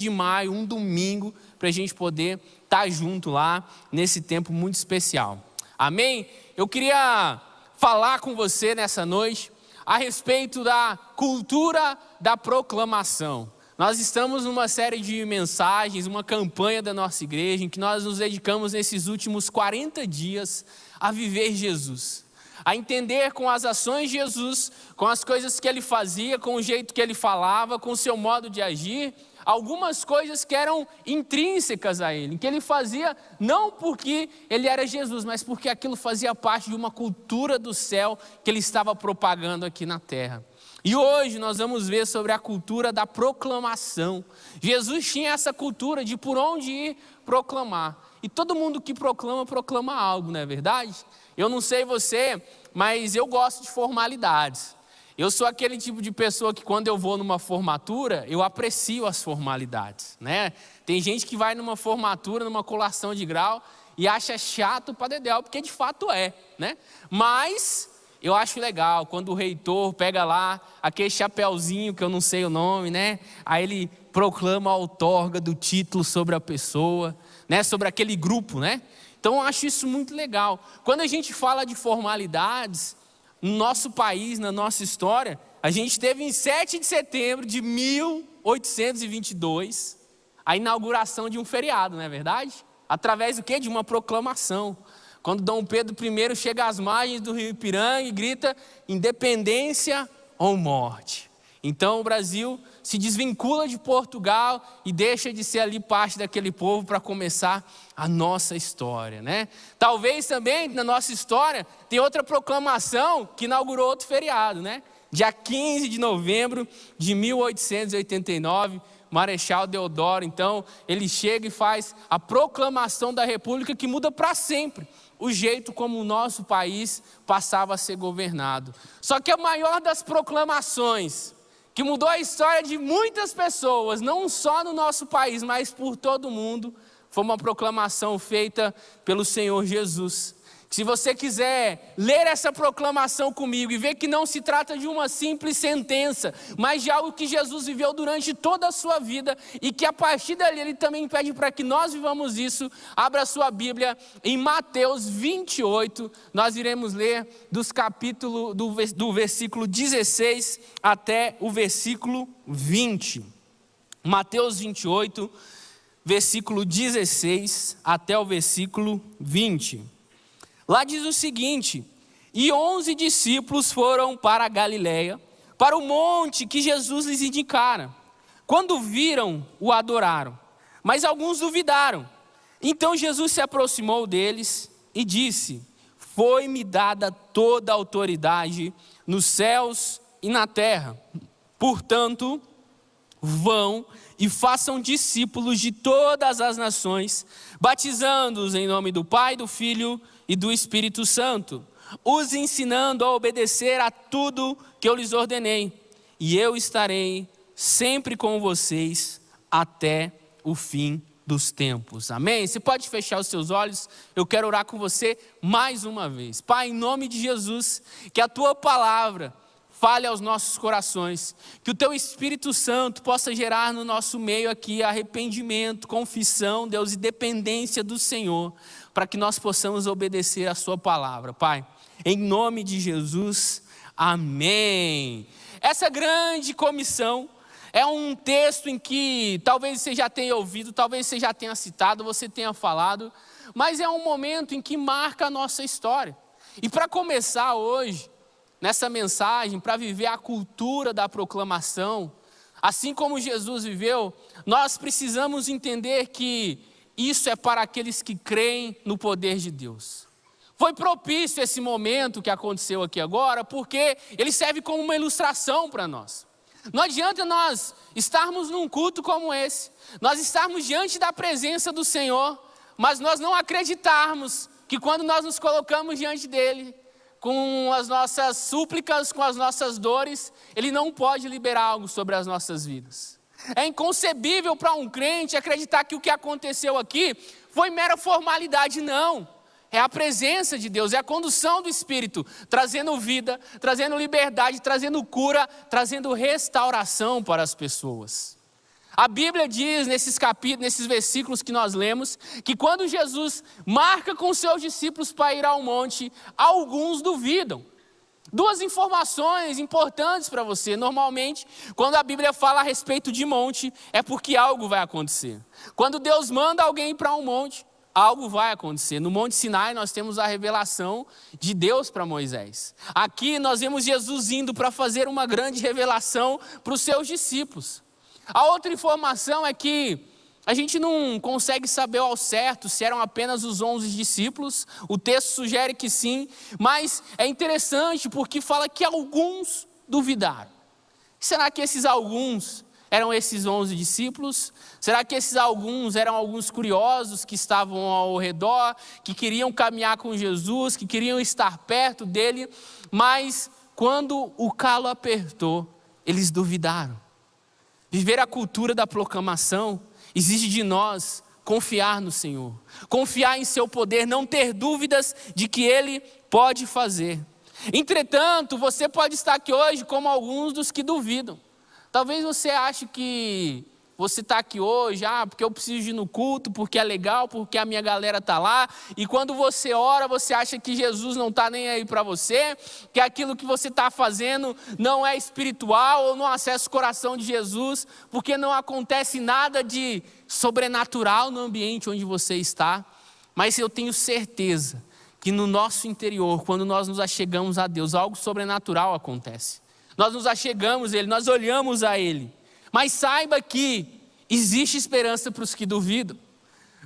de maio, um domingo, para a gente poder estar junto lá nesse tempo muito especial. Amém? Eu queria falar com você nessa noite a respeito da cultura da proclamação. Nós estamos numa série de mensagens, uma campanha da nossa igreja, em que nós nos dedicamos nesses últimos 40 dias a viver Jesus, a entender com as ações de Jesus, com as coisas que ele fazia, com o jeito que ele falava, com o seu modo de agir, algumas coisas que eram intrínsecas a ele, que ele fazia não porque ele era Jesus, mas porque aquilo fazia parte de uma cultura do céu que ele estava propagando aqui na terra. E hoje nós vamos ver sobre a cultura da proclamação. Jesus tinha essa cultura de por onde ir proclamar. E todo mundo que proclama, proclama algo, não é verdade? Eu não sei você, mas eu gosto de formalidades. Eu sou aquele tipo de pessoa que quando eu vou numa formatura, eu aprecio as formalidades, né? Tem gente que vai numa formatura, numa colação de grau e acha chato para dedéu, porque de fato é, né? Mas eu acho legal quando o reitor pega lá aquele chapéuzinho que eu não sei o nome, né? Aí ele proclama a outorga do título sobre a pessoa, né? Sobre aquele grupo, né? Então eu acho isso muito legal. Quando a gente fala de formalidades, no nosso país, na nossa história, a gente teve em 7 de setembro de 1822 a inauguração de um feriado, não é verdade? Através do quê? De uma proclamação. Quando Dom Pedro I chega às margens do rio Ipiranga e grita independência ou morte. Então o Brasil se desvincula de Portugal e deixa de ser ali parte daquele povo para começar a nossa história, né? Talvez também na nossa história tem outra proclamação que inaugurou outro feriado, né? Dia 15 de novembro de 1889, Marechal Deodoro, então, ele chega e faz a proclamação da República que muda para sempre o jeito como o nosso país passava a ser governado. Só que a maior das proclamações que mudou a história de muitas pessoas, não só no nosso país, mas por todo o mundo, foi uma proclamação feita pelo Senhor Jesus. Se você quiser ler essa proclamação comigo e ver que não se trata de uma simples sentença, mas de algo que Jesus viveu durante toda a sua vida e que a partir dali ele também pede para que nós vivamos isso, abra a sua Bíblia em Mateus 28, nós iremos ler do versículo 16 até o versículo 20. Mateus 28, versículo 16 até o versículo 20. Lá diz o seguinte: e 11 discípulos foram para a Galiléia, para o monte que Jesus lhes indicara. Quando viram, o adoraram, mas alguns duvidaram. Então Jesus se aproximou deles e disse: foi-me dada toda a autoridade nos céus e na terra. Portanto, vão e façam discípulos de todas as nações, batizando-os em nome do Pai, do Filho e do Espírito Santo, os ensinando a obedecer a tudo que eu lhes ordenei. E eu estarei sempre com vocês até o fim dos tempos. Amém? Você pode fechar os seus olhos? Eu quero orar com você mais uma vez. Pai, em nome de Jesus, que a tua palavra fale aos nossos corações, que o teu Espírito Santo possa gerar no nosso meio aqui arrependimento, confissão, Deus, e dependência do Senhor, para que nós possamos obedecer a sua palavra. Pai, em nome de Jesus, amém. Essa grande comissão é um texto em que talvez você já tenha ouvido, talvez você já tenha citado, você tenha falado, mas é um momento em que marca a nossa história. E para começar hoje, nessa mensagem, para viver a cultura da proclamação, assim como Jesus viveu, nós precisamos entender que isso é para aqueles que creem no poder de Deus. Foi propício esse momento que aconteceu aqui agora, porque ele serve como uma ilustração para nós. Não adianta nós estarmos num culto como esse, nós estarmos diante da presença do Senhor, mas nós não acreditarmos que quando nós nos colocamos diante dele, com as nossas súplicas, com as nossas dores, ele não pode liberar algo sobre as nossas vidas. É inconcebível para um crente acreditar que o que aconteceu aqui foi mera formalidade, não. É a presença de Deus, é a condução do Espírito, trazendo vida, trazendo liberdade, trazendo cura, trazendo restauração para as pessoas. A Bíblia diz nesses capítulos, nesses versículos que nós lemos, que quando Jesus marca com seus discípulos para ir ao monte, alguns duvidam. Duas informações importantes para você. Normalmente, quando a Bíblia fala a respeito de monte, é porque algo vai acontecer. Quando Deus manda alguém para um monte, algo vai acontecer. No Monte Sinai nós temos a revelação de Deus para Moisés. Aqui nós vemos Jesus indo para fazer uma grande revelação para os seus discípulos. A outra informação é que a gente não consegue saber ao certo se eram apenas os 11 discípulos. O texto sugere que sim, mas é interessante porque fala que alguns duvidaram. Será que esses alguns eram esses 11 discípulos? Será que esses alguns eram alguns curiosos que estavam ao redor, que queriam caminhar com Jesus, que queriam estar perto dele, mas quando o calo apertou, eles duvidaram. Viver a cultura da proclamação exige de nós confiar no Senhor, confiar em seu poder, não ter dúvidas de que Ele pode fazer. Entretanto, você pode estar aqui hoje como alguns dos que duvidam. Talvez você ache que você está aqui hoje, porque eu preciso ir no culto, porque é legal, porque a minha galera está lá. E quando você ora, você acha que Jesus não está nem aí para você, que aquilo que você está fazendo não é espiritual ou não acessa o coração de Jesus, porque não acontece nada de sobrenatural no ambiente onde você está. Mas eu tenho certeza que no nosso interior, quando nós nos achegamos a Deus, algo sobrenatural acontece. Nós nos achegamos a Ele, nós olhamos a Ele. Mas saiba que existe esperança para os que duvidam.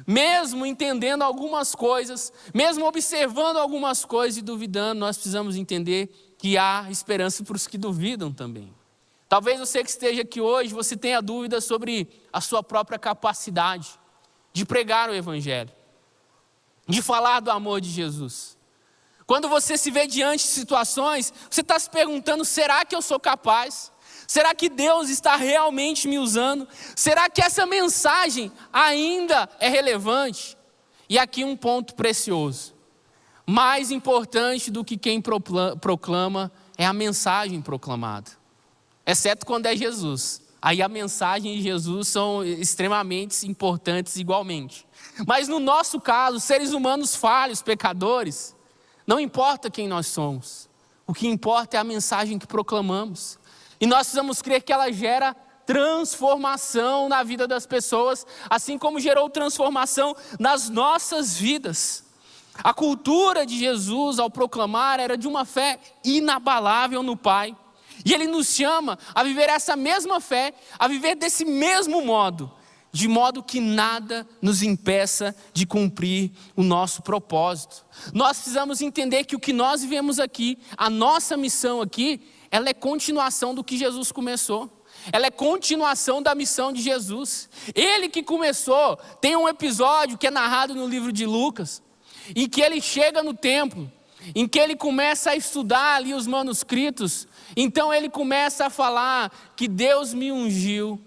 Mesmo entendendo algumas coisas, mesmo observando algumas coisas e duvidando, nós precisamos entender que há esperança para os que duvidam também. Talvez você que esteja aqui hoje, você tenha dúvidas sobre a sua própria capacidade de pregar o Evangelho, de falar do amor de Jesus. Quando você se vê diante de situações, você está se perguntando, será que eu sou capaz? Será que Deus está realmente me usando? Será que essa mensagem ainda é relevante? E aqui um ponto precioso. Mais importante do que quem proclama é a mensagem proclamada. Exceto quando é Jesus. Aí a mensagem de Jesus são extremamente importantes igualmente. Mas no nosso caso, seres humanos falhos, pecadores, não importa quem nós somos. O que importa é a mensagem que proclamamos. E nós precisamos crer que ela gera transformação na vida das pessoas, assim como gerou transformação nas nossas vidas. A cultura de Jesus, ao proclamar, era de uma fé inabalável no Pai. E Ele nos chama a viver essa mesma fé, a viver desse mesmo modo, de modo que nada nos impeça de cumprir o nosso propósito. Nós precisamos entender que o que nós vivemos aqui, a nossa missão aqui, ela é continuação do que Jesus começou. Ela é continuação da missão de Jesus. Ele que começou, tem um episódio que é narrado no livro de Lucas, em que ele chega no templo, em que ele começa a estudar ali os manuscritos. Então ele começa a falar que Deus me ungiu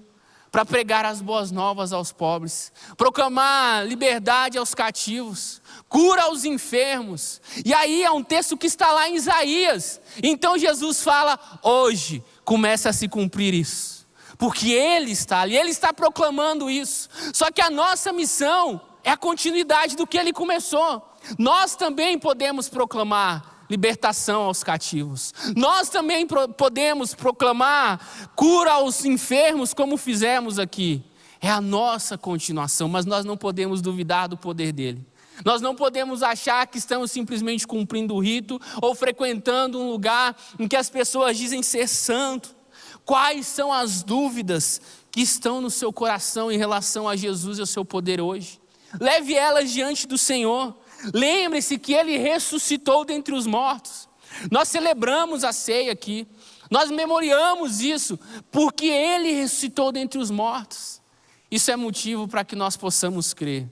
para pregar as boas novas aos pobres, proclamar liberdade aos cativos, cura aos enfermos. E aí é um texto que está lá em Isaías. Então Jesus fala, hoje começa a se cumprir isso, porque Ele está ali, Ele está proclamando isso. Só que a nossa missão é a continuidade do que Ele começou. Nós também podemos proclamar libertação aos cativos. Nós também podemos proclamar cura aos enfermos, como fizemos aqui. É a nossa continuação, mas nós não podemos duvidar do poder dele. Nós não podemos achar que estamos simplesmente cumprindo o rito ou frequentando um lugar em que as pessoas dizem ser santo. Quais são as dúvidas que estão no seu coração em relação a Jesus e ao seu poder hoje? Leve elas diante do Senhor. Lembre-se que Ele ressuscitou dentre os mortos. Nós celebramos a ceia aqui. Nós memoriamos isso porque Ele ressuscitou dentre os mortos. Isso é motivo para que nós possamos crer.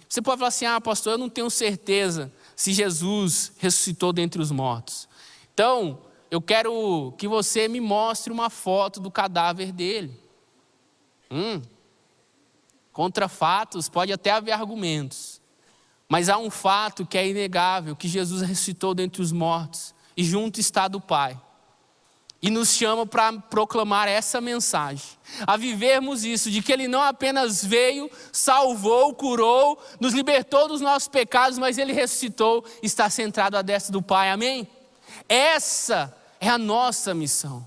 Você pode falar assim, pastor, eu não tenho certeza se Jesus ressuscitou dentre os mortos. Então, eu quero que você me mostre uma foto do cadáver dele. Contra fatos, pode até haver argumentos. Mas há um fato que é inegável, que Jesus ressuscitou dentre os mortos e junto está do Pai. e nos chama para proclamar essa mensagem, a vivermos isso, de que Ele não apenas veio, salvou, curou, nos libertou dos nossos pecados, mas Ele ressuscitou, está sentado à destra do Pai, amém? Essa é a nossa missão,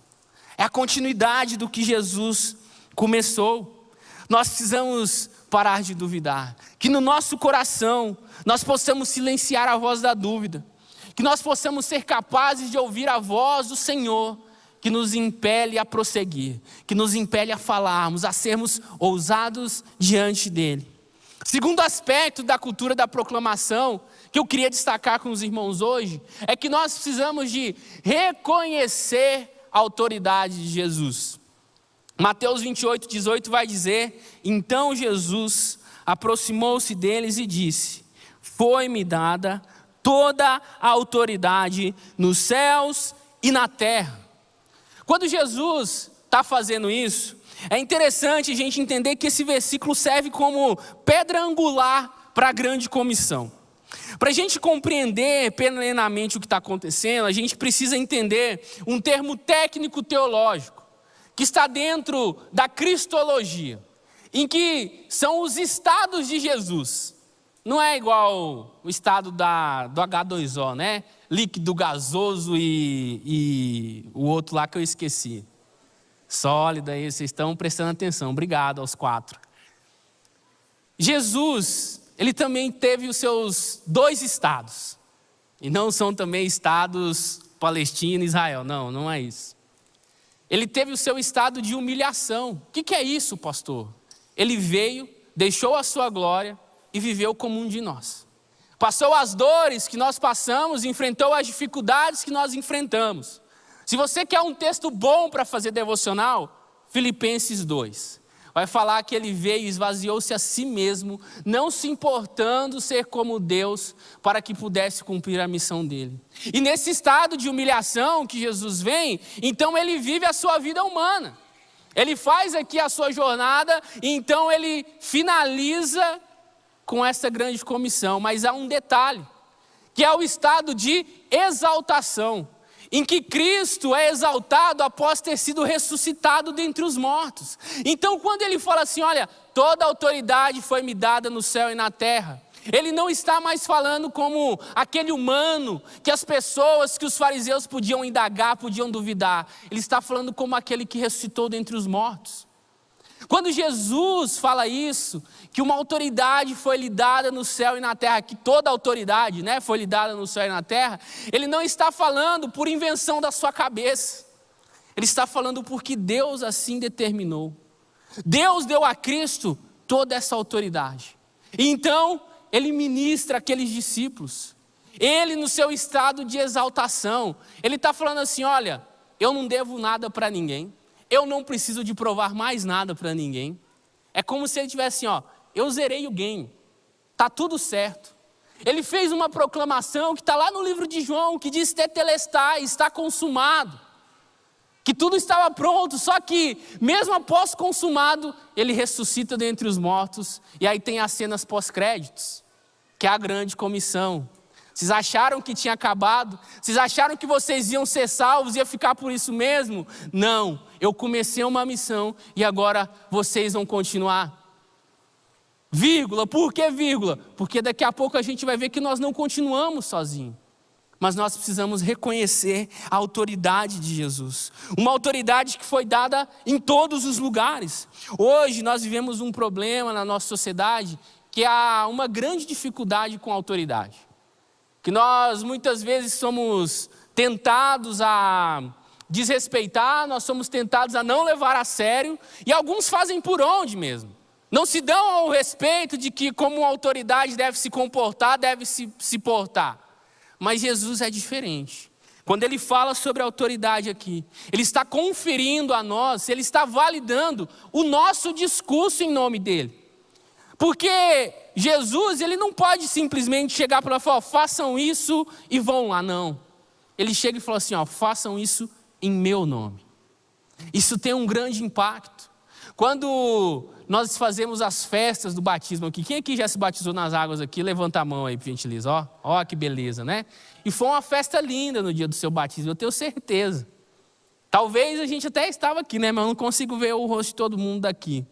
é a continuidade do que Jesus começou. Nós precisamos parar de duvidar, que no nosso coração nós possamos silenciar a voz da dúvida, que nós possamos ser capazes de ouvir a voz do Senhor, que nos impele a prosseguir, que nos impele a falarmos, a sermos ousados diante dEle. Segundo aspecto da cultura da proclamação, que eu queria destacar com os irmãos hoje, é que nós precisamos de reconhecer a autoridade de Jesus. Mateus 28:18 vai dizer: então Jesus aproximou-se deles e disse: foi-me dada toda a autoridade nos céus e na terra. Quando Jesus está fazendo isso, é interessante a gente entender que esse versículo serve como pedra angular para a grande comissão. Para a gente compreender plenamente o que está acontecendo, a gente precisa entender um termo técnico teológico, que está dentro da cristologia, em que são os estados de Jesus. Não é igual o estado do H2O, né? Líquido, gasoso e o outro lá que eu esqueci. Sólido, aí vocês estão prestando atenção. Obrigado aos 4. Jesus, ele também teve os seus 2 estados. E não são também estados Palestina e Israel. Não, não é isso. Ele teve o seu estado de humilhação. O que é isso, pastor? Ele veio, deixou a sua glória e viveu como um de nós. Passou as dores que nós passamos, enfrentou as dificuldades que nós enfrentamos. Se você quer um texto bom para fazer devocional, Filipenses 2. Vai falar que ele veio e esvaziou-se a si mesmo, não se importando ser como Deus, para que pudesse cumprir a missão dele. E nesse estado de humilhação que Jesus vem, então ele vive a sua vida humana. Ele faz aqui a sua jornada, e então ele finaliza com essa grande comissão. Mas há um detalhe, que é o estado de exaltação, em que Cristo é exaltado após ter sido ressuscitado dentre os mortos. Então quando ele fala assim, olha, toda a autoridade foi me dada no céu e na terra, ele não está mais falando como aquele humano que as pessoas, que os fariseus podiam indagar, podiam duvidar. Ele está falando como aquele que ressuscitou dentre os mortos. Quando Jesus fala isso, que uma autoridade foi lhe dada no céu e na terra, que toda autoridade, né, foi lhe dada no céu e na terra, ele não está falando por invenção da sua cabeça. Ele está falando porque Deus assim determinou. Deus deu a Cristo toda essa autoridade. E então, ele ministra aqueles discípulos. Ele no seu estado de exaltação, ele está falando assim, olha, eu não devo nada para ninguém. Eu não preciso de provar mais nada para ninguém. É como se ele tivesse assim, ó, eu zerei o game, está tudo certo. Ele fez uma proclamação que está lá no livro de João, que diz tetelestai, está consumado. Que tudo estava pronto, só que mesmo após consumado, ele ressuscita dentre os mortos. E aí tem as cenas pós-créditos, que é a grande comissão. Vocês acharam que tinha acabado? Vocês acharam que vocês iam ser salvos, ia ficar por isso mesmo? Não, eu comecei uma missão e agora vocês vão continuar. Vírgula, por que vírgula? Porque daqui a pouco a gente vai ver que nós não continuamos sozinhos. Mas nós precisamos reconhecer a autoridade de Jesus. Uma autoridade que foi dada em todos os lugares. Hoje nós vivemos um problema na nossa sociedade, que há uma grande dificuldade com a autoridade. Que nós muitas vezes somos tentados a desrespeitar, nós somos tentados a não levar a sério, e alguns fazem por onde mesmo. Não se dão ao respeito de que como autoridade deve se comportar, deve se portar. Mas Jesus é diferente. Quando ele fala sobre a autoridade aqui, ele está conferindo a nós, ele está validando o nosso discurso em nome dele. Porque Jesus, ele não pode simplesmente chegar para lá e falar, façam isso e vão lá, não. Ele chega e fala assim, ó, façam isso em meu nome. Isso tem um grande impacto. Quando nós fazemos as festas do batismo aqui, quem aqui já se batizou nas águas aqui? Levanta a mão aí, por gentileza, ó que beleza, né? E foi uma festa linda no dia do seu batismo, eu tenho certeza. Talvez a gente até estava aqui, né? Mas eu não consigo ver o rosto de todo mundo daqui.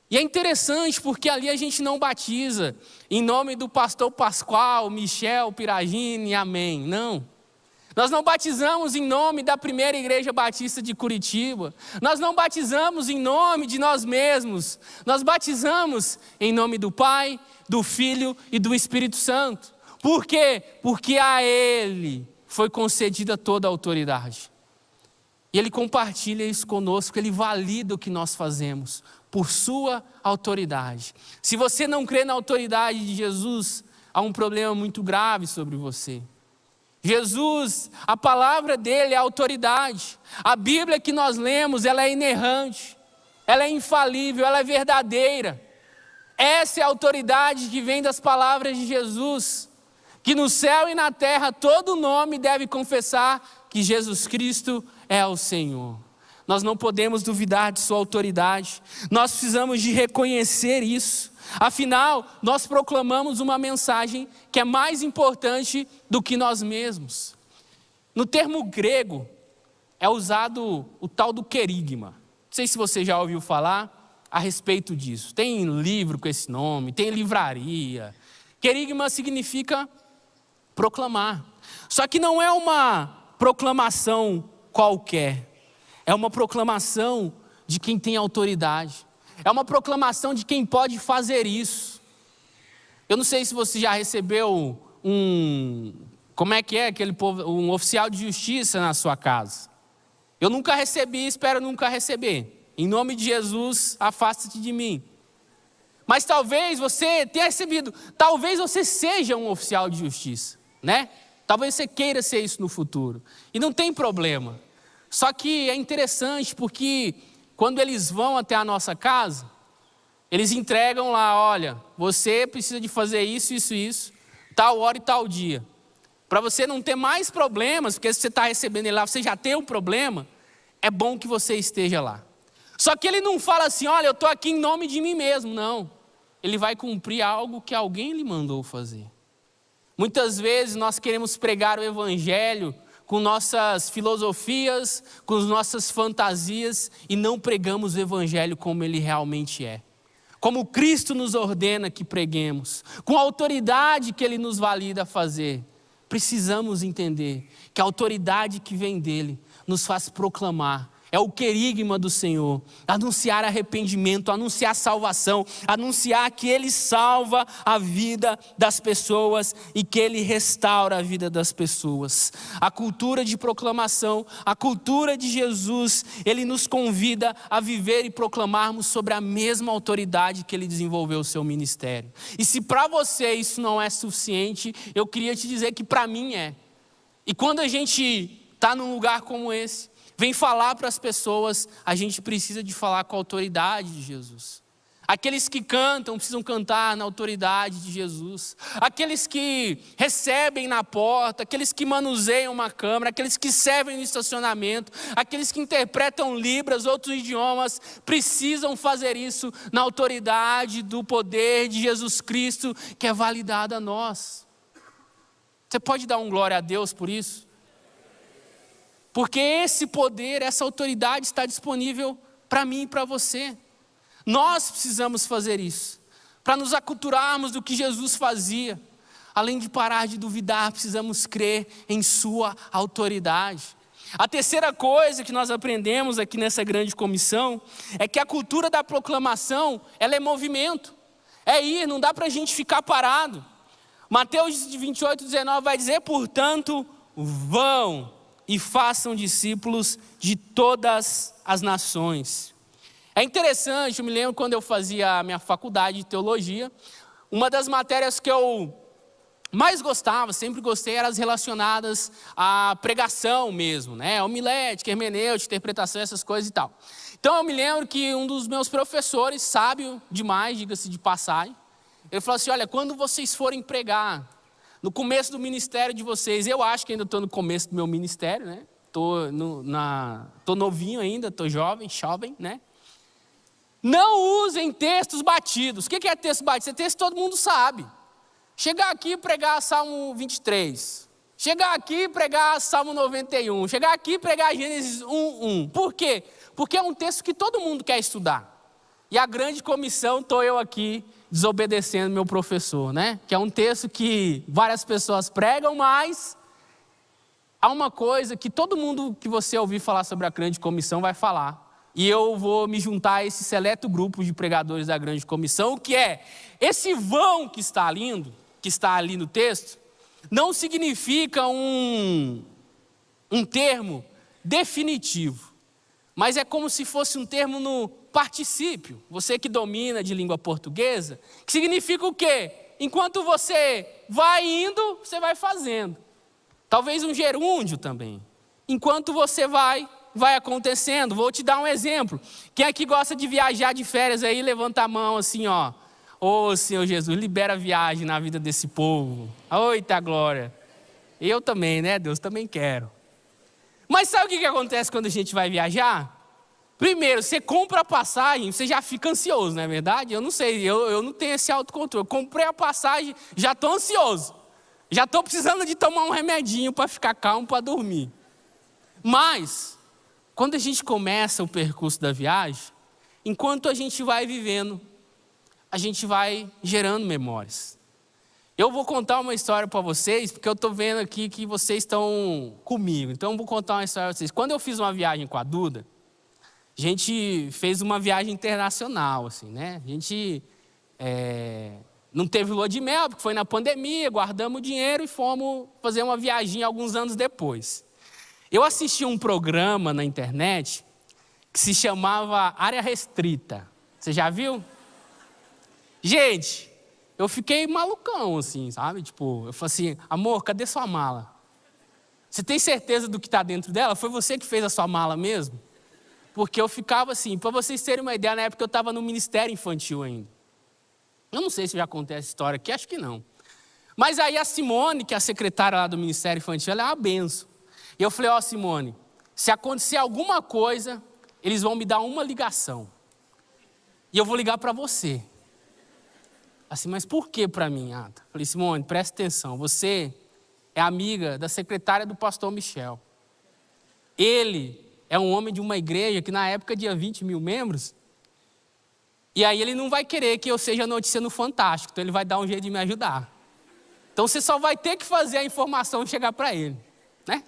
E é interessante porque ali a gente não batiza em nome do pastor Pascoal, Michel, Piragine, amém. Não. Nós não batizamos em nome da primeira igreja batista de Curitiba. Nós não batizamos em nome de nós mesmos. Nós batizamos em nome do Pai, do Filho e do Espírito Santo. Por quê? Porque a Ele foi concedida toda a autoridade. E Ele compartilha isso conosco, Ele valida o que nós fazemos por sua autoridade. Se você não crê na autoridade de Jesus, há um problema muito grave sobre você. Jesus, a palavra dele é a autoridade. A Bíblia que nós lemos, ela é inerrante, ela é infalível, ela é verdadeira. Essa é a autoridade que vem das palavras de Jesus, que no céu e na terra todo nome deve confessar que Jesus Cristo é o Senhor. Nós não podemos duvidar de sua autoridade, nós precisamos de reconhecer isso. Afinal, nós proclamamos uma mensagem que é mais importante do que nós mesmos. No termo grego, é usado o tal do querigma. Não sei se você já ouviu falar a respeito disso. Tem livro com esse nome, tem livraria. Querigma significa proclamar. Só que não é uma proclamação qualquer. É uma proclamação de quem tem autoridade. É uma proclamação de quem pode fazer isso. Eu não sei se você já recebeu um oficial de justiça na sua casa. Eu nunca recebi, espero nunca receber. Em nome de Jesus, afasta-te de mim. Mas talvez você tenha recebido, talvez você seja um oficial de justiça, né? Talvez você queira ser isso no futuro. E não tem problema. Só que é interessante porque quando eles vão até a nossa casa, eles entregam lá, olha, você precisa de fazer isso, isso, isso, tal hora e tal dia. Para você não ter mais problemas, porque se você está recebendo ele lá, você já tem um problema, é bom que você esteja lá. Só que ele não fala assim, olha, eu estou aqui em nome de mim mesmo, não. Ele vai cumprir algo que alguém lhe mandou fazer. Muitas vezes nós queremos pregar o evangelho com nossas filosofias, com as nossas fantasias e não pregamos o evangelho como ele realmente é. Como Cristo nos ordena que preguemos, com a autoridade que ele nos valida a fazer. Precisamos entender que a autoridade que vem dele nos faz proclamar. É o querigma do Senhor, anunciar arrependimento, anunciar salvação, anunciar que Ele salva a vida das pessoas e que Ele restaura a vida das pessoas. A cultura de proclamação, a cultura de Jesus, Ele nos convida a viver e proclamarmos sobre a mesma autoridade que Ele desenvolveu o seu ministério. E se para você isso não é suficiente, eu queria te dizer que para mim é. E quando a gente está num lugar como esse, vem falar para as pessoas, a gente precisa de falar com a autoridade de Jesus. Aqueles que cantam precisam cantar na autoridade de Jesus. Aqueles que recebem na porta, aqueles que manuseiam uma câmara, aqueles que servem no estacionamento, aqueles que interpretam libras, outros idiomas, precisam fazer isso na autoridade do poder de Jesus Cristo, que é validado a nós. Você pode dar um glória a Deus por isso? Porque esse poder, essa autoridade está disponível para mim e para você. Nós precisamos fazer isso, para nos aculturarmos do que Jesus fazia. Além de parar de duvidar, precisamos crer em sua autoridade. A terceira coisa que nós aprendemos aqui nessa grande comissão é que a cultura da proclamação, ela é movimento. É ir, não dá para a gente ficar parado. Mateus 28:19 vai dizer, portanto, vão e façam discípulos de todas as nações. É interessante, eu me lembro quando eu fazia a minha faculdade de teologia, uma das matérias que eu mais gostava, sempre gostei, eram as relacionadas à pregação mesmo, né? Homilética, hermenêutica, interpretação, essas coisas e tal. Então eu me lembro que um dos meus professores, sábio demais, diga-se de passagem, ele falou assim, olha, quando vocês forem pregar, no começo do ministério de vocês, eu acho que ainda estou no começo do meu ministério, né? Estou novinho ainda, estou jovem, né? Não usem textos batidos. O que é texto batido? Esse texto todo mundo sabe. Chegar aqui e pregar Salmo 23. Chegar aqui e pregar Salmo 91. Chegar aqui e pregar Gênesis 1:1. Por quê? Porque é um texto que todo mundo quer estudar. E a grande comissão, estou eu aqui desobedecendo meu professor, né? Que é um texto que várias pessoas pregam, mas há uma coisa que todo mundo que você ouvir falar sobre a grande comissão vai falar. E eu vou me juntar a esse seleto grupo de pregadores da grande comissão, que é esse vão que está ali no texto, não significa um termo definitivo, mas é como se fosse um termo no particípio. Você que domina de língua portuguesa, que significa o quê? Enquanto você vai indo, você vai fazendo. Talvez um gerúndio também. Enquanto você vai acontecendo. Vou te dar um exemplo. Quem aqui gosta de viajar de férias aí, levanta a mão assim, ó. Ô Senhor Jesus, libera a viagem na vida desse povo. Eita glória. Eu também, né, Deus? Também quero. Mas sabe o que acontece quando a gente vai viajar? Primeiro, você compra a passagem, você já fica ansioso, não é verdade? Eu não sei, eu não tenho esse autocontrole. Eu comprei a passagem, já estou ansioso. Já estou precisando de tomar um remedinho para ficar calmo, para dormir. Mas, quando a gente começa o percurso da viagem, enquanto a gente vai vivendo, a gente vai gerando memórias. Eu vou contar uma história para vocês, porque eu estou vendo aqui que vocês estão comigo. Então eu vou contar uma história para vocês. Quando eu fiz uma viagem com a Duda, a gente fez uma viagem internacional, assim, né? A gente não teve lua de mel, porque foi na pandemia, guardamos dinheiro e fomos fazer uma viagem alguns anos depois. Eu assisti um programa na internet que se chamava Área Restrita. Você já viu? Gente, eu fiquei malucão, assim, sabe? Tipo, eu falei assim, amor, cadê sua mala? Você tem certeza do que está dentro dela? Foi você que fez a sua mala mesmo? Porque eu ficava assim, para vocês terem uma ideia, na época eu estava no Ministério Infantil ainda. Eu não sei se já contei essa história aqui, acho que não. Mas aí a Simone, que é a secretária lá do Ministério Infantil, ela é uma benção. E eu falei, ó Simone, se acontecer alguma coisa, eles vão me dar uma ligação. E eu vou ligar para você. Assim, mas por que para mim, Ata? Falei, Simone, presta atenção, você é amiga da secretária do pastor Michel. Ele é um homem de uma igreja que na época tinha 20 mil membros. E aí ele não vai querer que eu seja notícia no Fantástico, então ele vai dar um jeito de me ajudar. Então você só vai ter que fazer a informação chegar para ele, né?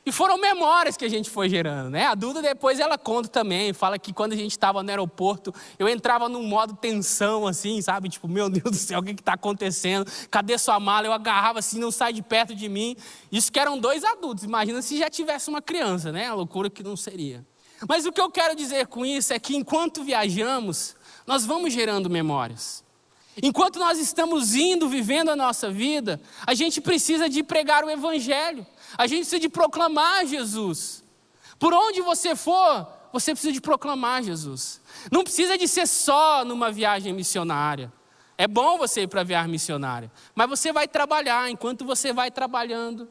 E foram memórias que a gente foi gerando, né? A Duda depois ela conta também, fala que quando a gente estava no aeroporto, eu entrava num modo tensão assim, sabe? Tipo, meu Deus do céu, o que está acontecendo? Cadê sua mala? Eu agarrava assim, não sai de perto de mim. Isso que eram 2 adultos, imagina se já tivesse uma criança, né? A loucura que não seria. Mas o que eu quero dizer com isso é que enquanto viajamos, nós vamos gerando memórias. Enquanto nós estamos indo, vivendo a nossa vida, a gente precisa de pregar o evangelho. A gente precisa de proclamar Jesus. Por onde você for, você precisa de proclamar Jesus. Não precisa de ser só numa viagem missionária. É bom você ir para a viagem missionária. Mas você vai trabalhar. Enquanto você vai trabalhando,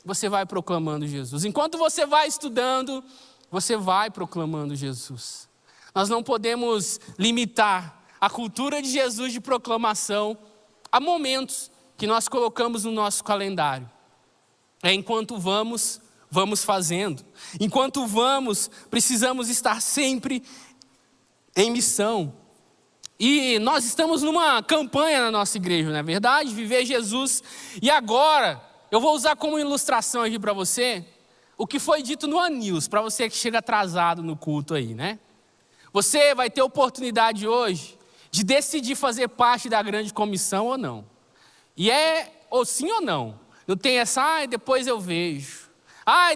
você vai proclamando Jesus. Enquanto você vai estudando, você vai proclamando Jesus. Nós não podemos limitar a cultura de Jesus de proclamação a momentos que nós colocamos no nosso calendário. Enquanto vamos fazendo. Enquanto vamos, precisamos estar sempre em missão. E nós estamos numa campanha na nossa igreja, não é verdade? Viver Jesus. E agora, eu vou usar como ilustração aqui para você o que foi dito no Anils, para você que chega atrasado no culto aí, né? Você vai ter oportunidade hoje de decidir fazer parte da grande comissão ou não. E ou sim ou não. Não tem essa, depois eu vejo.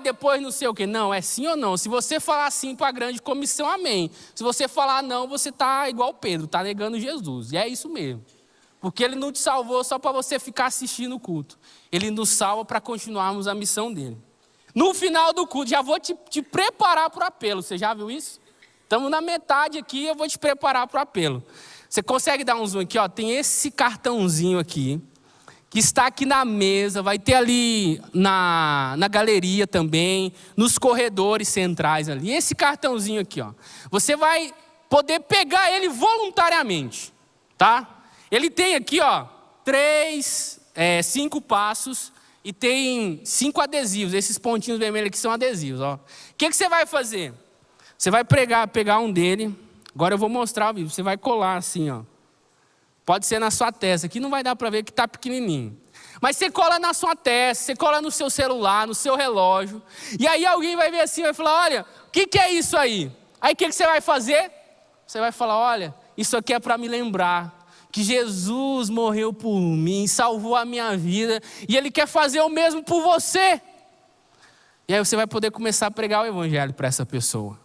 Depois não sei o quê. Não, é sim ou não. Se você falar sim para a grande comissão, amém. Se você falar não, você está igual Pedro, está negando Jesus. E é isso mesmo. Porque ele não te salvou só para você ficar assistindo o culto. Ele nos salva para continuarmos a missão dele. No final do culto, já vou te preparar para o apelo. Você já viu isso? Estamos na metade aqui, eu vou te preparar para o apelo. Você consegue dar um zoom aqui? Ó, tem esse cartãozinho aqui, que está aqui na mesa, vai ter ali na galeria também, nos corredores centrais ali. Esse cartãozinho aqui, ó, você vai poder pegar ele voluntariamente, tá? Ele tem aqui, ó, 5 passos e tem 5 adesivos. Esses pontinhos vermelhos aqui são adesivos. O que você vai fazer? Você vai pegar um dele. Agora eu vou mostrar o vídeo. Você vai colar assim, ó. Pode ser na sua testa. Aqui não vai dar para ver que está pequenininho. Mas você cola na sua testa, você cola no seu celular, no seu relógio. E aí alguém vai ver assim, vai falar, olha, o que é isso aí? Aí o que você vai fazer? Você vai falar, olha, isso aqui é para me lembrar que Jesus morreu por mim, salvou a minha vida. E Ele quer fazer o mesmo por você. E aí você vai poder começar a pregar o evangelho para essa pessoa.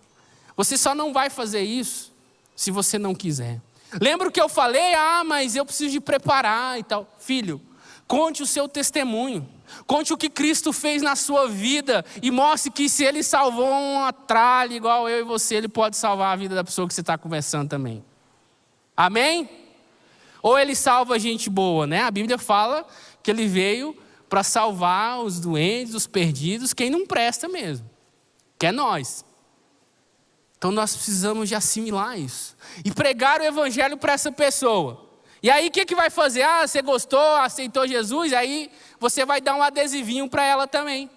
Você só não vai fazer isso se você não quiser. Lembra o que eu falei? Mas eu preciso de preparar e tal. Filho, conte o seu testemunho. Conte o que Cristo fez na sua vida. E mostre que se Ele salvou uma tralha igual eu e você, Ele pode salvar a vida da pessoa que você está conversando também. Amém? Ou Ele salva gente boa, né? A Bíblia fala que Ele veio para salvar os doentes, os perdidos, quem não presta mesmo. Que é nós. Então nós precisamos de assimilar isso. E pregar o evangelho para essa pessoa. E aí o que vai fazer? Você gostou, aceitou Jesus? Aí você vai dar um adesivinho para ela também.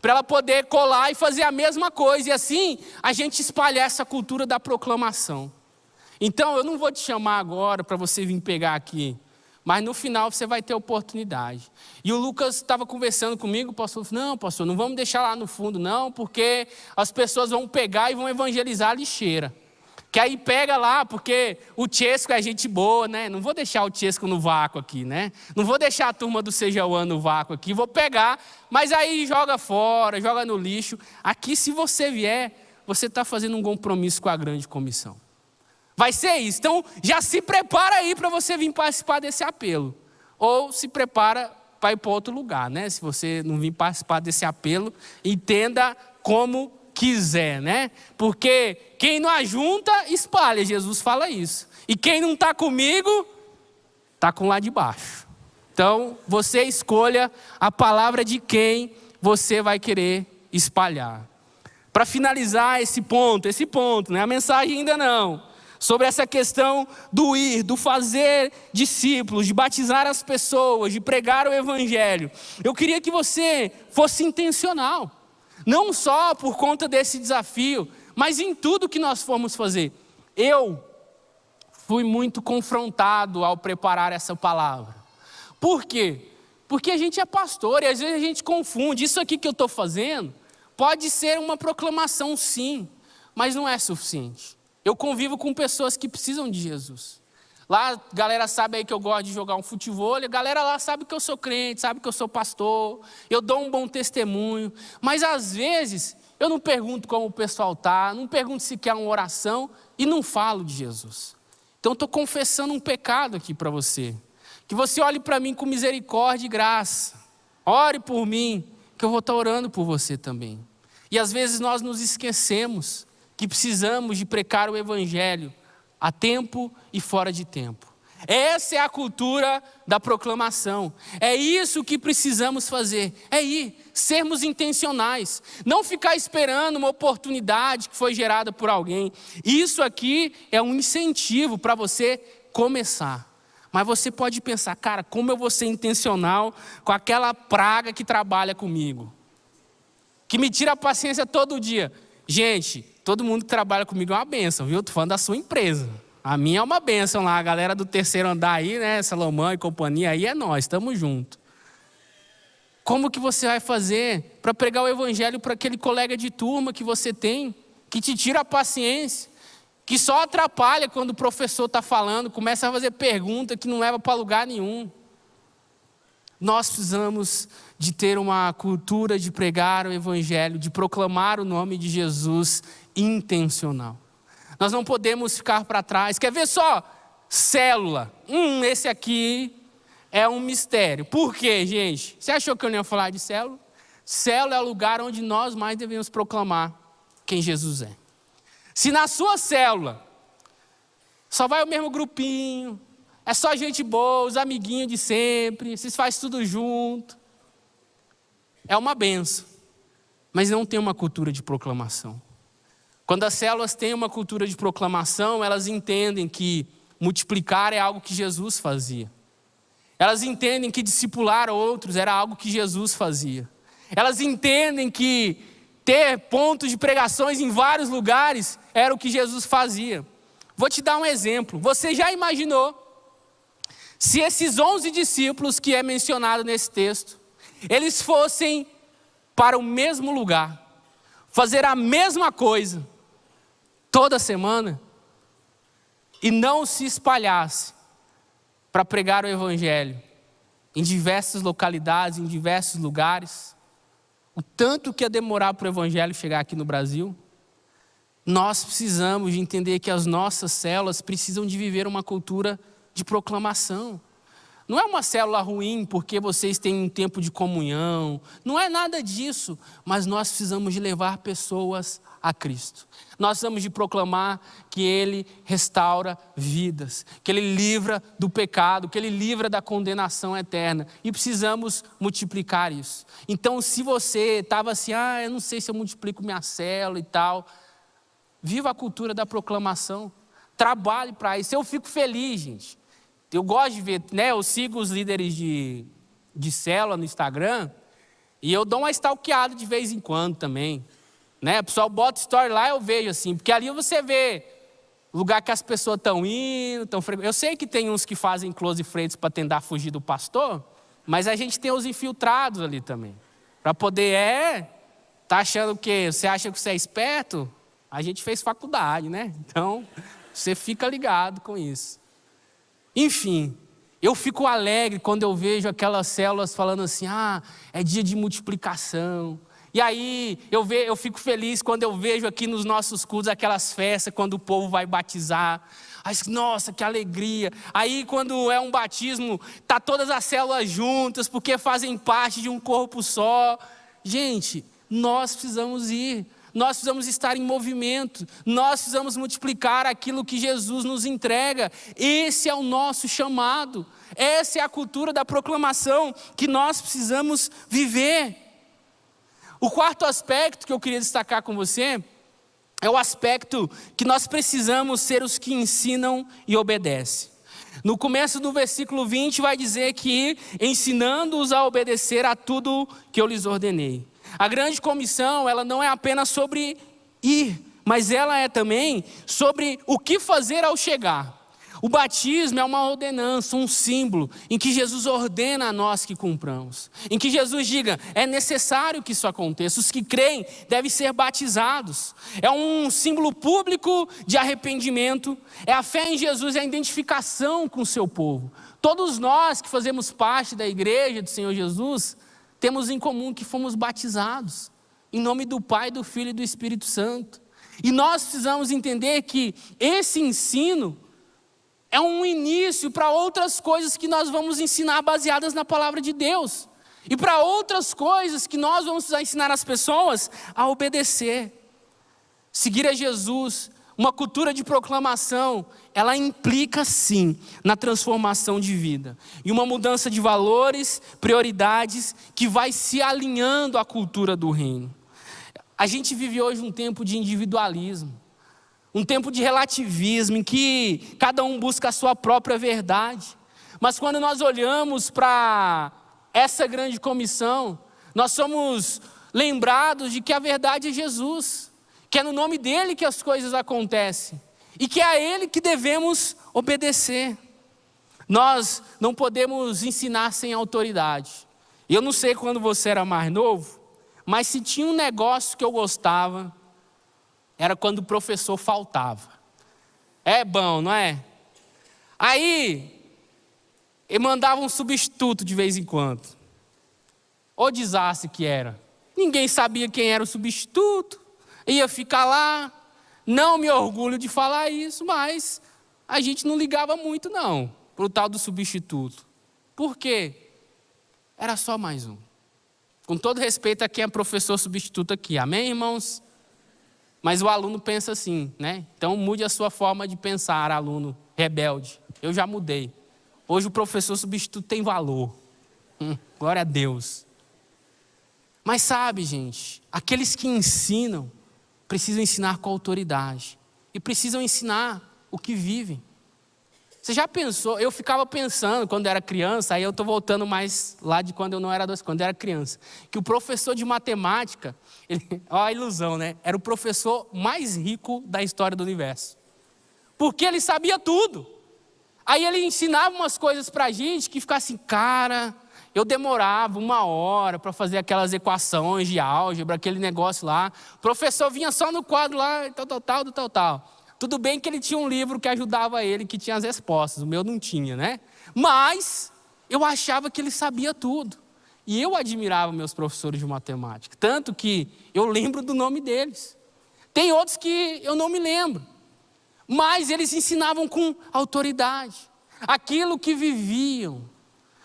Para ela poder colar e fazer a mesma coisa. E assim a gente espalhar essa cultura da proclamação. Então eu não vou te chamar agora para você vir pegar aqui. Mas no final você vai ter oportunidade. E o Lucas estava conversando comigo, o pastor falou, não pastor, não vamos deixar lá no fundo não, porque as pessoas vão pegar e vão evangelizar a lixeira. Que aí pega lá, porque o Chesco é gente boa, né? Não vou deixar o Chesco no vácuo aqui, né? Não vou deixar a turma do Sejauã no vácuo aqui, vou pegar, mas aí joga fora, joga no lixo. Aqui se você vier, você está fazendo um compromisso com a grande comissão. Vai ser isso. Então, já se prepara aí para você vir participar desse apelo. Ou se prepara para ir para outro lugar, né? Se você não vir participar desse apelo, entenda como quiser, né? Porque quem não ajunta, espalha. Jesus fala isso. E quem não está comigo, está com lá de baixo. Então, você escolha a palavra de quem você vai querer espalhar. Para finalizar esse ponto, né? A mensagem ainda não. Sobre essa questão do ir, do fazer discípulos, de batizar as pessoas, de pregar o evangelho. Eu queria que você fosse intencional. Não só por conta desse desafio, mas em tudo que nós formos fazer. Eu fui muito confrontado ao preparar essa palavra. Por quê? Porque a gente é pastor e às vezes a gente confunde. Isso aqui que eu estou fazendo pode ser uma proclamação sim, mas não é suficiente. Eu convivo com pessoas que precisam de Jesus. Lá, a galera sabe aí que eu gosto de jogar um futebol. A galera lá sabe que eu sou crente, sabe que eu sou pastor. Eu dou um bom testemunho. Mas às vezes, eu não pergunto como o pessoal está. Não pergunto se quer uma oração. E não falo de Jesus. Então, estou confessando um pecado aqui para você. Que você olhe para mim com misericórdia e graça. Ore por mim, que eu vou estar orando por você também. E às vezes nós nos esquecemos que precisamos de pregar o evangelho a tempo e fora de tempo. Essa é a cultura da proclamação. É isso que precisamos fazer. É ir, sermos intencionais. Não ficar esperando uma oportunidade que foi gerada por alguém. Isso aqui é um incentivo para você começar. Mas você pode pensar, cara, como eu vou ser intencional com aquela praga que trabalha comigo? Que me tira a paciência todo dia. Gente, todo mundo que trabalha comigo é uma bênção, viu? Estou falando da sua empresa. A minha é uma bênção lá. A galera do terceiro andar aí, né? Salomão e companhia, aí é nós, estamos juntos. Como que você vai fazer para pregar o evangelho para aquele colega de turma que você tem, que te tira a paciência, que só atrapalha quando o professor está falando, começa a fazer pergunta que não leva para lugar nenhum? Nós precisamos de ter uma cultura de pregar o evangelho, de proclamar o nome de Jesus intencional. Nós não podemos ficar para trás. Quer ver só? Célula. Esse aqui é um mistério. Por quê, gente? Você achou que eu não ia falar de célula? Célula é o lugar onde nós mais devemos proclamar quem Jesus é. Se na sua célula só vai o mesmo grupinho, é só gente boa, os amiguinhos de sempre, vocês fazem tudo junto. É uma benção, mas não tem uma cultura de proclamação. Quando as células têm uma cultura de proclamação, elas entendem que multiplicar é algo que Jesus fazia. Elas entendem que discipular outros era algo que Jesus fazia. Elas entendem que ter pontos de pregações em vários lugares era o que Jesus fazia. Vou te dar um exemplo. Você já imaginou se esses 11 discípulos que é mencionado nesse texto, eles fossem para o mesmo lugar, fazer a mesma coisa toda semana e não se espalhasse para pregar o evangelho em diversas localidades, em diversos lugares? O tanto que ia demorar para o evangelho chegar aqui no Brasil? Nós precisamos de entender que as nossas células precisam de viver uma cultura de proclamação. Não é uma célula ruim porque vocês têm um tempo de comunhão, não é nada disso, mas nós precisamos de levar pessoas a Cristo. Nós precisamos de proclamar que Ele restaura vidas, que Ele livra do pecado, que Ele livra da condenação eterna, e precisamos multiplicar isso. Então, se você estava assim, eu não sei se eu multiplico minha célula e tal, viva a cultura da proclamação, trabalhe para isso. Eu fico feliz, gente. Eu gosto de ver, né? Eu sigo os líderes de célula no Instagram e eu dou uma stalkeada de vez em quando também, né? O pessoal bota story lá, eu vejo assim, porque ali você vê o lugar que as pessoas estão indo, estão frequentando. Eu sei que tem uns que fazem close friends para tentar fugir do pastor, mas a gente tem os infiltrados ali também, para poder, tá achando que você acha que você é esperto? A gente fez faculdade, né? Então, você fica ligado com isso. Enfim, eu fico alegre quando eu vejo aquelas células falando assim, é dia de multiplicação. E aí, eu fico feliz quando eu vejo aqui nos nossos cultos aquelas festas, quando o povo vai batizar. Aí, nossa, que alegria. Aí, quando é um batismo, tá todas as células juntas, porque fazem parte de um corpo só. Gente, nós precisamos ir. Nós precisamos estar em movimento, nós precisamos multiplicar aquilo que Jesus nos entrega. Esse é o nosso chamado, essa é a cultura da proclamação que nós precisamos viver. O quarto aspecto que eu queria destacar com você é o aspecto que nós precisamos ser os que ensinam e obedecem. No começo do versículo 20 vai dizer que ensinando-os a obedecer a tudo que eu lhes ordenei. A grande comissão, ela não é apenas sobre ir, mas ela é também sobre o que fazer ao chegar. O batismo é uma ordenança, um símbolo, em que Jesus ordena a nós que cumpramos. Em que Jesus diga, é necessário que isso aconteça. Os que creem devem ser batizados. É um símbolo público de arrependimento. É a fé em Jesus, é a identificação com o seu povo. Todos nós que fazemos parte da igreja do Senhor Jesus, temos em comum que fomos batizados, em nome do Pai, do Filho e do Espírito Santo. E nós precisamos entender que esse ensino é um início para outras coisas que nós vamos ensinar baseadas na palavra de Deus. E para outras coisas que nós vamos ensinar as pessoas a obedecer. Seguir a Jesus, uma cultura de proclamação, ela implica sim na transformação de vida. E uma mudança de valores, prioridades, que vai se alinhando à cultura do reino. A gente vive hoje um tempo de individualismo. Um tempo de relativismo, em que cada um busca a sua própria verdade. Mas quando nós olhamos para essa grande comissão, nós somos lembrados de que a verdade é Jesus. Que é no nome dele que as coisas acontecem. E que é a ele que devemos obedecer. Nós não podemos ensinar sem autoridade. Eu não sei quando você era mais novo, mas se tinha um negócio que eu gostava, era quando o professor faltava. É bom, não é? Aí, ele mandava um substituto de vez em quando. O desastre que era. Ninguém sabia quem era o substituto. Ia ficar lá. Não me orgulho de falar isso, mas a gente não ligava muito não, para o tal do substituto. Por quê? Era só mais um. Com todo respeito a quem é professor substituto aqui. Amém, irmãos? Mas o aluno pensa assim, né? Então mude a sua forma de pensar, aluno rebelde. Eu já mudei. Hoje o professor substituto tem valor. Glória a Deus. Mas sabe, gente, aqueles que ensinam, precisam ensinar com autoridade. E precisam ensinar o que vivem. Você já pensou? Eu ficava pensando quando era criança, aí eu estou voltando mais lá de quando eu não era adolescente, quando eu era criança, que o professor de matemática, olha a ilusão, né? Era o professor mais rico da história do universo. Porque ele sabia tudo. Aí ele ensinava umas coisas pra gente que ficava assim, cara, eu demorava 1 hora para fazer aquelas equações de álgebra, aquele negócio lá. O professor vinha só no quadro lá, tal. Tudo bem que ele tinha um livro que ajudava ele, que tinha as respostas, o meu não tinha, né? Mas eu achava que ele sabia tudo. E eu admirava meus professores de matemática, tanto que eu lembro do nome deles. Tem outros que eu não me lembro, mas eles ensinavam com autoridade, aquilo que viviam.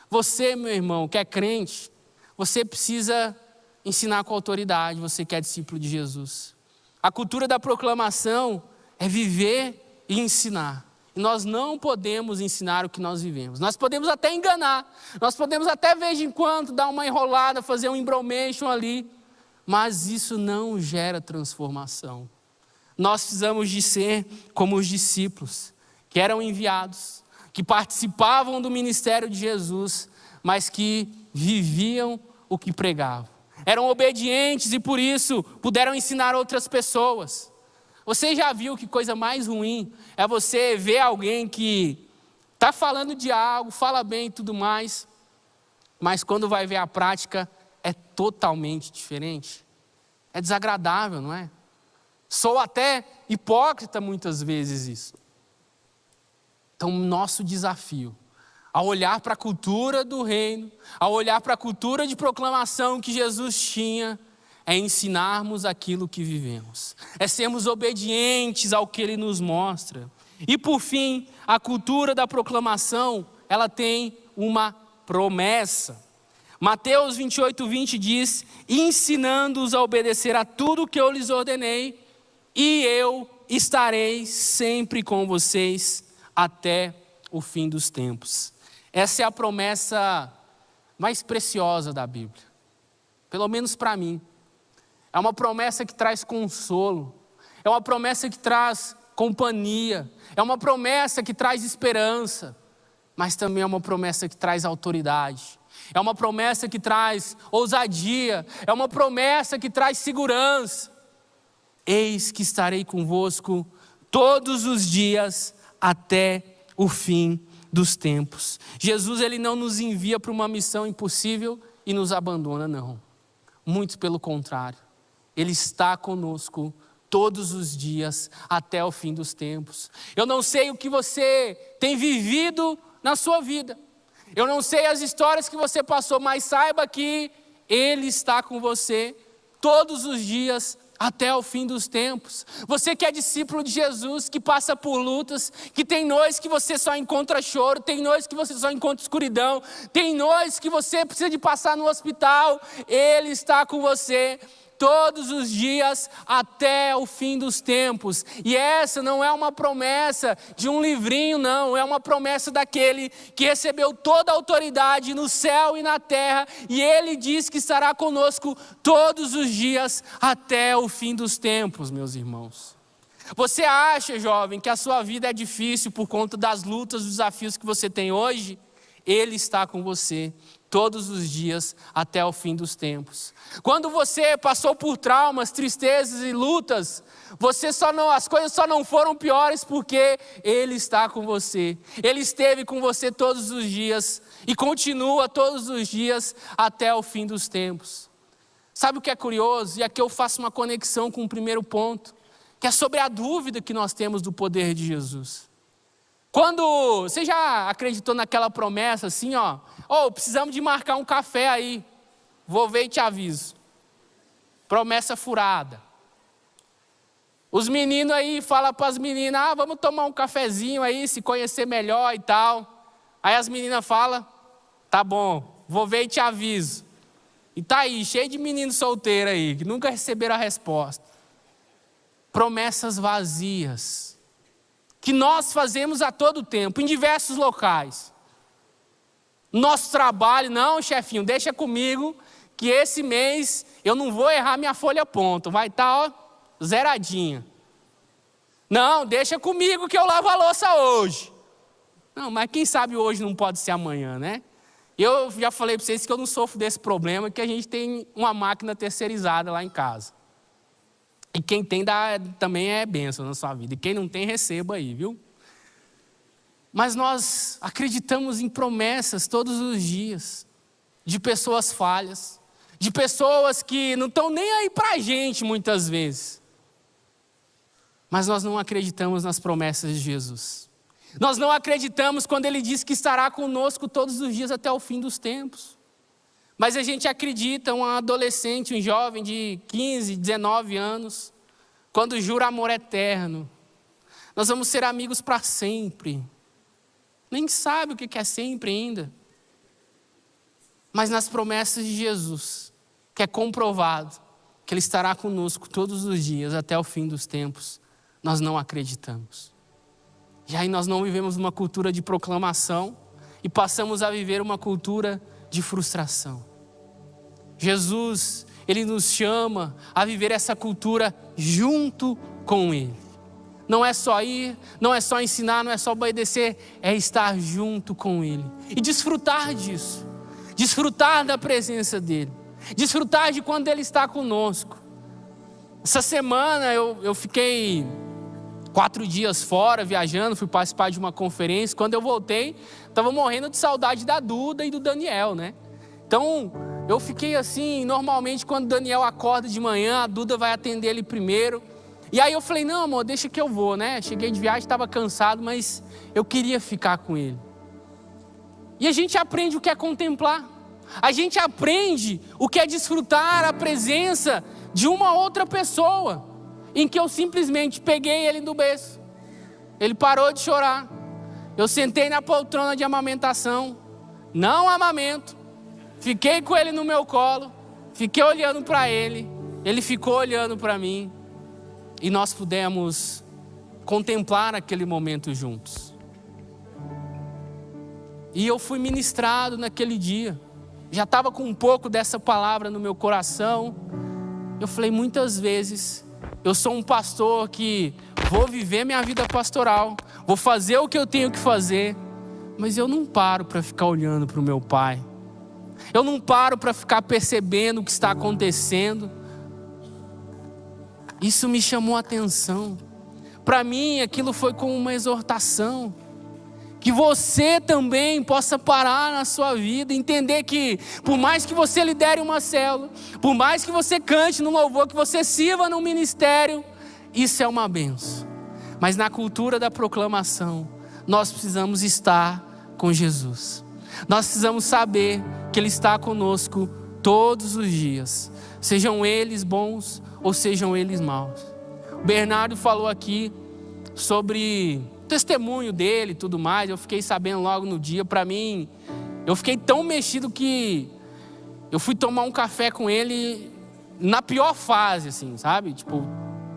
Você, meu irmão, que é crente, você precisa ensinar com autoridade, você que é discípulo de Jesus. A cultura da proclamação é viver e ensinar. E nós não podemos ensinar o que nós vivemos. Nós podemos até enganar, nós podemos até, de vez em quando, dar uma enrolada, fazer um embromation ali, mas isso não gera transformação. Nós precisamos de ser como os discípulos, que eram enviados, que participavam do ministério de Jesus, mas que viviam o que pregavam. Eram obedientes e por isso puderam ensinar outras pessoas. Você já viu que coisa mais ruim é você ver alguém que está falando de algo, fala bem e tudo mais, mas quando vai ver a prática é totalmente diferente? É desagradável, não é? Sou até hipócrita muitas vezes isso. Então, nosso desafio, ao olhar para a cultura do reino, ao olhar para a cultura de proclamação que Jesus tinha, é ensinarmos aquilo que vivemos, é sermos obedientes ao que Ele nos mostra. E por fim, a cultura da proclamação, ela tem uma promessa. Mateus 28:20 diz, ensinando-os a obedecer a tudo que eu lhes ordenei, e eu estarei sempre com vocês até o fim dos tempos. Essa é a promessa mais preciosa da Bíblia, pelo menos para mim. É uma promessa que traz consolo, é uma promessa que traz companhia, é uma promessa que traz esperança, mas também é uma promessa que traz autoridade, é uma promessa que traz ousadia, é uma promessa que traz segurança. Eis que estarei convosco todos os dias até o fim dos tempos. Jesus, Ele não nos envia para uma missão impossível e nos abandona, não. Muito pelo contrário. Ele está conosco todos os dias até o fim dos tempos. Eu não sei o que você tem vivido na sua vida. Eu não sei as histórias que você passou, mas saiba que Ele está com você todos os dias até o fim dos tempos. Você que é discípulo de Jesus, que passa por lutas, que tem noites que você só encontra choro, tem noites que você só encontra escuridão, tem noites que você precisa de passar no hospital, Ele está com você todos os dias até o fim dos tempos. E essa não é uma promessa de um livrinho, não. É uma promessa daquele que recebeu toda a autoridade no céu e na terra. E Ele diz que estará conosco todos os dias até o fim dos tempos, meus irmãos. Você acha, jovem, que a sua vida é difícil por conta das lutas, dos desafios que você tem hoje? Ele está com você todos os dias até o fim dos tempos. Quando você passou por traumas, tristezas e lutas, as coisas só não foram piores porque Ele está com você. Ele esteve com você todos os dias e continua todos os dias até o fim dos tempos. Sabe o que é curioso? E aqui eu faço uma conexão com o primeiro ponto, que é sobre a dúvida que nós temos do poder de Jesus. Quando você já acreditou naquela promessa assim, precisamos de marcar um café aí, vou ver e te aviso. Promessa furada. Os meninos aí falam para as meninas, vamos tomar um cafezinho aí, se conhecer melhor e tal. Aí as meninas falam, tá bom, vou ver e te aviso. E tá aí, cheio de meninos solteiros aí, que nunca receberam a resposta. Promessas vazias, que nós fazemos a todo tempo, em diversos locais. Nosso trabalho, não, chefinho, deixa comigo, que esse mês eu não vou errar minha folha ponto, vai estar zeradinha. Não, deixa comigo que eu lavo a louça hoje. Não, mas quem sabe hoje não pode ser amanhã, né? Eu já falei para vocês que eu não sofro desse problema, que a gente tem uma máquina terceirizada lá em casa. E quem tem também é bênção na sua vida. E quem não tem, receba aí, viu? Mas nós acreditamos em promessas todos os dias. De pessoas falhas. De pessoas que não estão nem aí para a gente muitas vezes. Mas nós não acreditamos nas promessas de Jesus. Nós não acreditamos quando Ele diz que estará conosco todos os dias até o fim dos tempos. Mas a gente acredita, um adolescente, um jovem de 15, 19 anos, quando jura amor eterno, nós vamos ser amigos para sempre. Nem sabe o que é sempre ainda. Mas nas promessas de Jesus, que é comprovado que Ele estará conosco todos os dias até o fim dos tempos, nós não acreditamos. E aí nós não vivemos uma cultura de proclamação e passamos a viver uma cultura de frustração. Jesus, Ele nos chama a viver essa cultura junto com Ele. Não é só ir, não é só ensinar, não é só obedecer, é estar junto com Ele. E desfrutar disso, desfrutar da presença dEle, desfrutar de quando Ele está conosco. Essa semana eu fiquei 4 dias fora, viajando, fui participar de uma conferência. Quando eu voltei, estava morrendo de saudade da Duda e do Daniel, né? Então, eu fiquei assim, normalmente quando o Daniel acorda de manhã, a Duda vai atender ele primeiro. E aí eu falei, não amor, deixa que eu vou, né? Cheguei de viagem, estava cansado, mas eu queria ficar com ele. E a gente aprende o que é contemplar. A gente aprende o que é desfrutar a presença de uma outra pessoa. Em que eu simplesmente peguei ele do berço. Ele parou de chorar. Eu sentei na poltrona de amamentação. Não amamento. Fiquei com ele no meu colo. Fiquei olhando para ele. Ele ficou olhando para mim. E nós pudemos contemplar aquele momento juntos. E eu fui ministrado naquele dia. Já estava com um pouco dessa palavra no meu coração. Eu falei, muitas vezes eu sou um pastor que vou viver minha vida pastoral, vou fazer o que eu tenho que fazer, mas eu não paro para ficar olhando para o meu pai. Eu não paro para ficar percebendo o que está acontecendo. Isso me chamou a atenção. Para mim, aquilo foi como uma exortação. Que você também possa parar na sua vida, entender que por mais que você lidere uma célula, por mais que você cante no louvor, que você sirva no ministério, isso é uma bênção. Mas na cultura da proclamação, nós precisamos estar com Jesus. Nós precisamos saber que Ele está conosco todos os dias, sejam eles bons ou sejam eles maus. O Bernardo falou aqui sobre testemunho dele e tudo mais. Eu fiquei sabendo logo no dia. Para mim, eu fiquei tão mexido que eu fui tomar um café com ele na pior fase, assim, sabe?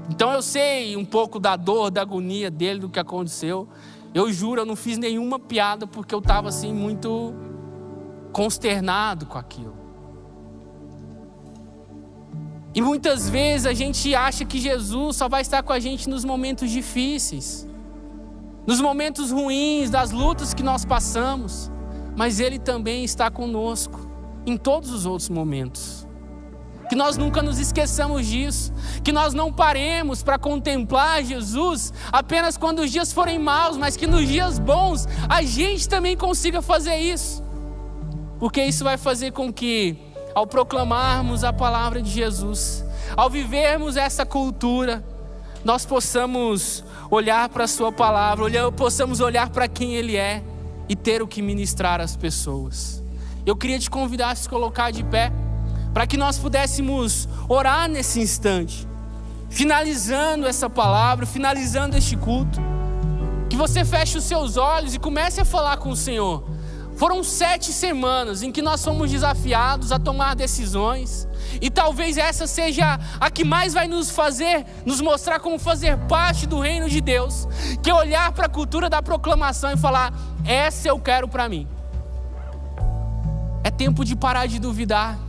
Então eu sei um pouco da dor, da agonia dele, do que aconteceu. Eu juro, eu não fiz nenhuma piada porque eu estava assim muito consternado com aquilo. E muitas vezes a gente acha que Jesus só vai estar com a gente nos momentos difíceis, nos momentos ruins, das lutas que nós passamos, mas Ele também está conosco em todos os outros momentos. Que nós nunca nos esqueçamos disso, que nós não paremos para contemplar Jesus apenas quando os dias forem maus, mas que nos dias bons a gente também consiga fazer isso, porque isso vai fazer com que, ao proclamarmos a palavra de Jesus, ao vivermos essa cultura, nós possamos olhar para a sua palavra, possamos olhar para quem Ele é e ter o que ministrar às pessoas. Eu queria te convidar a se colocar de pé, para que nós pudéssemos orar nesse instante, finalizando essa palavra, finalizando este culto. Que você feche os seus olhos e comece a falar com o Senhor. Foram 7 semanas em que nós fomos desafiados a tomar decisões, e talvez essa seja a que mais vai nos mostrar como fazer parte do reino de Deus, que é olhar para a cultura da proclamação e falar: essa eu quero para mim. É tempo de parar de duvidar.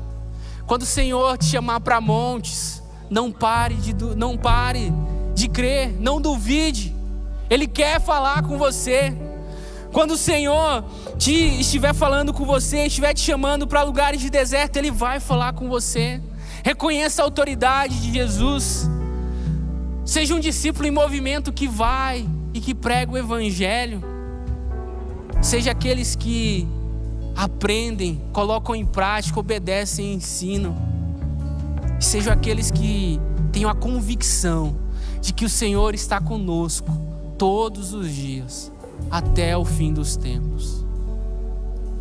Quando o Senhor te chamar para montes, não pare de crer, não duvide. Ele quer falar com você. Quando o Senhor estiver falando com você, estiver te chamando para lugares de deserto, Ele vai falar com você. Reconheça a autoridade de Jesus. Seja um discípulo em movimento que vai e que prega o Evangelho. Seja aqueles que aprendem, colocam em prática, obedecem e ensinam. Sejam aqueles que tenham a convicção de que o Senhor está conosco todos os dias, até o fim dos tempos.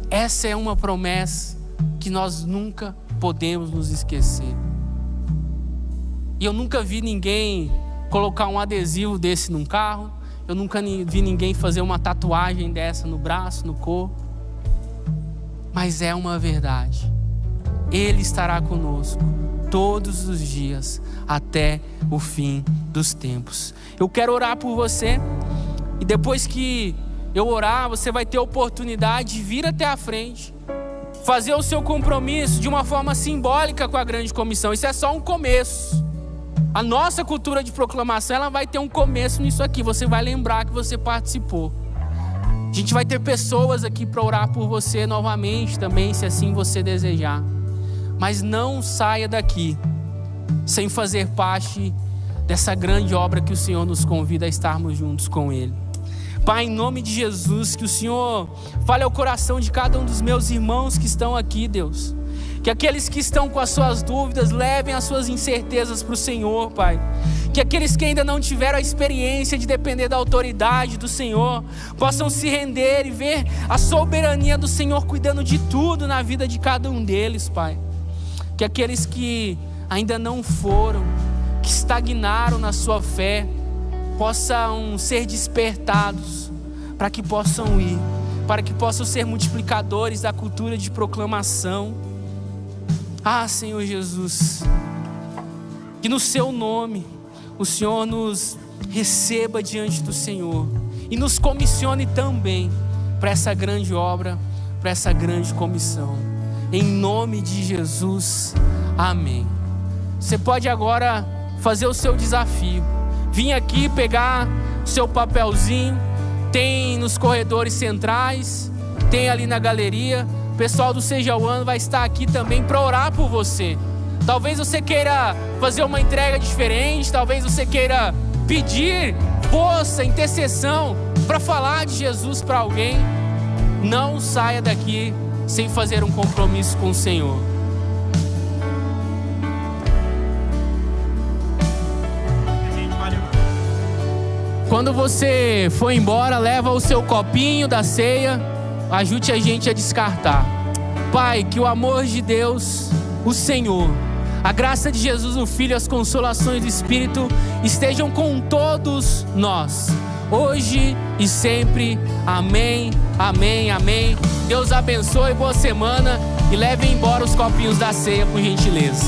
Essa é uma promessa que nós nunca podemos nos esquecer. E eu nunca vi ninguém colocar um adesivo desse num carro. Eu nunca vi ninguém fazer uma tatuagem dessa no braço, no corpo. Mas é uma verdade. Ele estará conosco todos os dias até o fim dos tempos. Eu quero orar por você. E depois que eu orar, você vai ter a oportunidade de vir até a frente, fazer o seu compromisso de uma forma simbólica com a grande comissão. Isso é só um começo. A nossa cultura de proclamação, ela vai ter um começo nisso aqui. Você vai lembrar que você participou. A gente vai ter pessoas aqui para orar por você novamente também, se assim você desejar. Mas não saia daqui sem fazer parte dessa grande obra que o Senhor nos convida a estarmos juntos com Ele. Pai, em nome de Jesus, que o Senhor fale ao coração de cada um dos meus irmãos que estão aqui, Deus. Que aqueles que estão com as suas dúvidas levem as suas incertezas para o Senhor, Pai. Que aqueles que ainda não tiveram a experiência de depender da autoridade do Senhor possam se render e ver a soberania do Senhor cuidando de tudo na vida de cada um deles, Pai. Que aqueles que ainda não foram, que estagnaram na sua fé, possam ser despertados para que possam ir, para que possam ser multiplicadores da cultura de proclamação. Ah, Senhor Jesus, que no Seu nome o Senhor nos receba diante do Senhor e nos comissione também para essa grande obra, para essa grande comissão. Em nome de Jesus, amém. Você pode agora fazer o seu desafio. Vim aqui pegar o seu papelzinho, tem nos corredores centrais, tem ali na galeria. O pessoal do Seja o Ano vai estar aqui também para orar por você. Talvez você queira fazer uma entrega diferente, talvez você queira pedir força, intercessão para falar de Jesus para alguém. Não saia daqui sem fazer um compromisso com o Senhor. Quando você for embora, leva o seu copinho da ceia, ajude a gente a descartar. Pai, que o amor de Deus, o Senhor, a graça de Jesus, o Filho e as consolações do Espírito estejam com todos nós, hoje e sempre. Amém, amém, amém. Deus abençoe, boa semana e leve embora os copinhos da ceia, por gentileza.